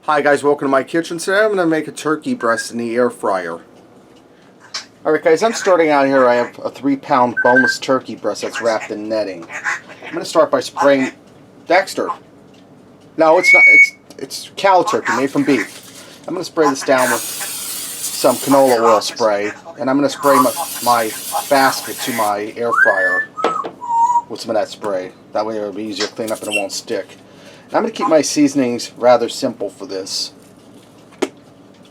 Hi guys, welcome to my kitchen. Today I'm going to make a turkey breast in the air fryer. Alright guys, I'm starting out here. I have a 3-pound boneless turkey breast that's wrapped in netting. I'm going to start by spraying Dexter. No, it's not. It's cow turkey made from beef. I'm going to spray this down with some canola oil spray, and I'm going to spray my basket to my air fryer with some of that spray. That way it'll be easier to clean up and it won't stick. I'm going to keep my seasonings rather simple for this.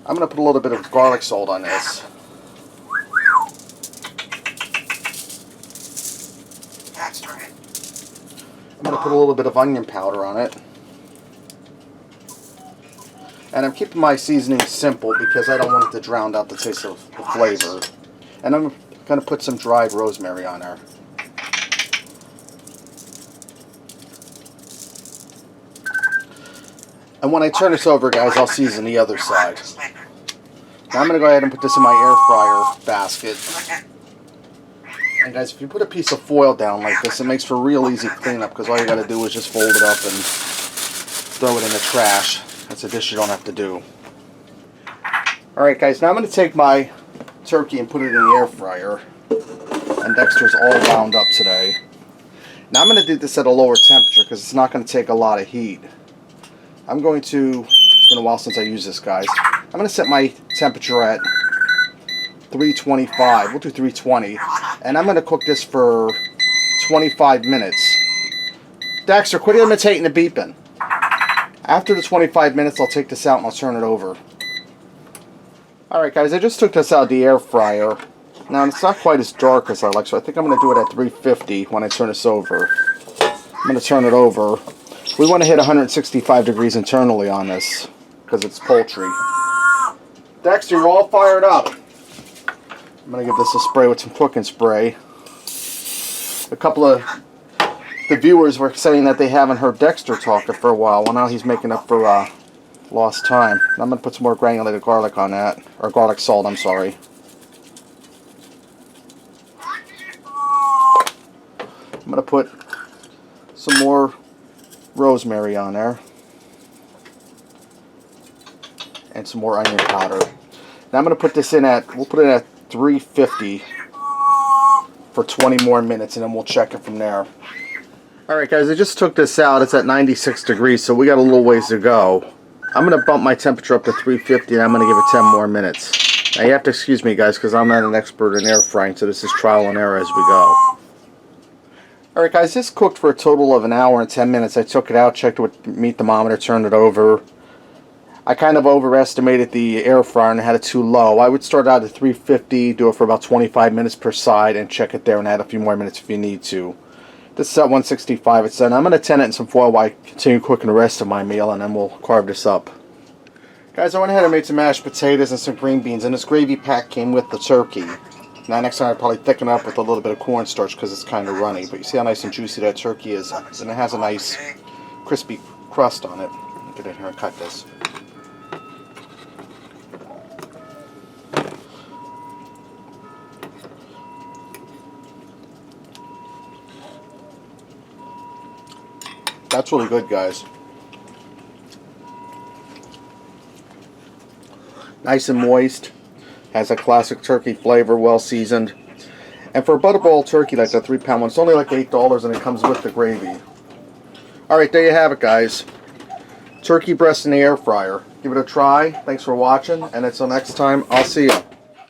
I'm going to put a little bit of garlic salt on this. I'm going to put a little bit of onion powder on it. And I'm keeping my seasonings simple because I don't want it to drown out the taste of the flavor. And I'm going to put some dried rosemary on there. And when I turn this over, guys, I'll season the other side. Now I'm going to go ahead and put this in my air fryer basket. And guys, if you put a piece of foil down like this, it makes for real easy cleanup because all you got to do is just fold it up and throw it in the trash. That's a dish you don't have to do. Alright guys, now I'm going to take my turkey and put it in the air fryer. And Dexter's all wound up today. Now I'm going to do this at a lower temperature because it's not going to take a lot of heat. I'm going to, it's been a while since I used this, guys. I'm going to set my temperature at 325. We'll do 320. And I'm going to cook this for 25 minutes. Dexter, quit imitating the beeping. After the 25 minutes, I'll take this out and I'll turn it over. Alright guys, I just took this out of the air fryer. Now, it's not quite as dark as I like, so I think I'm going to do it at 350 when I turn this over. I'm going to turn it over. We want to hit 165 degrees internally on this, because it's poultry. Dexter, you're all fired up. I'm going to give this a spray with some cooking spray. A couple of the viewers were saying that they haven't heard Dexter talking for a while. Well, now he's making up for lost time. I'm going to put some more granulated garlic on that, or garlic salt, I'm sorry. I'm going to put some more rosemary on there and some more onion powder. Now I'm going to put this in at, we'll put it at 350 for 20 more minutes and then we'll check it from there. Alright guys, I just took this out. It's at 96 degrees, so we got a little ways to go. I'm going to bump my temperature up to 350 and I'm going to give it 10 more minutes. Now you have to excuse me guys because I'm not an expert in air frying, so this is trial and error as we go. Alright guys, this cooked for a total of 1 hour and 10 minutes. I took it out, checked it with the meat thermometer, turned it over. I kind of overestimated the air fryer and had it too low. I would start out at 350, do it for about 25 minutes per side, and check it there and add a few more minutes if you need to. This is at 165. It's done. I'm going to tin it in some foil while I continue cooking the rest of my meal, and then we'll carve this up. Guys, I went ahead and made some mashed potatoes and some green beans, and this gravy pack came with the turkey. Now next time I'd probably thicken it up with a little bit of cornstarch because it's kind of runny. But you see how nice and juicy that turkey is? And it has a nice crispy crust on it. Get in here and cut this. That's really good, guys. Nice and moist. Has a classic turkey flavor, well seasoned. And for a butterball turkey like that 3-pound one, it's only like $8 and it comes with the gravy. Alright, there you have it guys. Turkey breast in the air fryer. Give it a try. Thanks for watching, and until next time, I'll see you.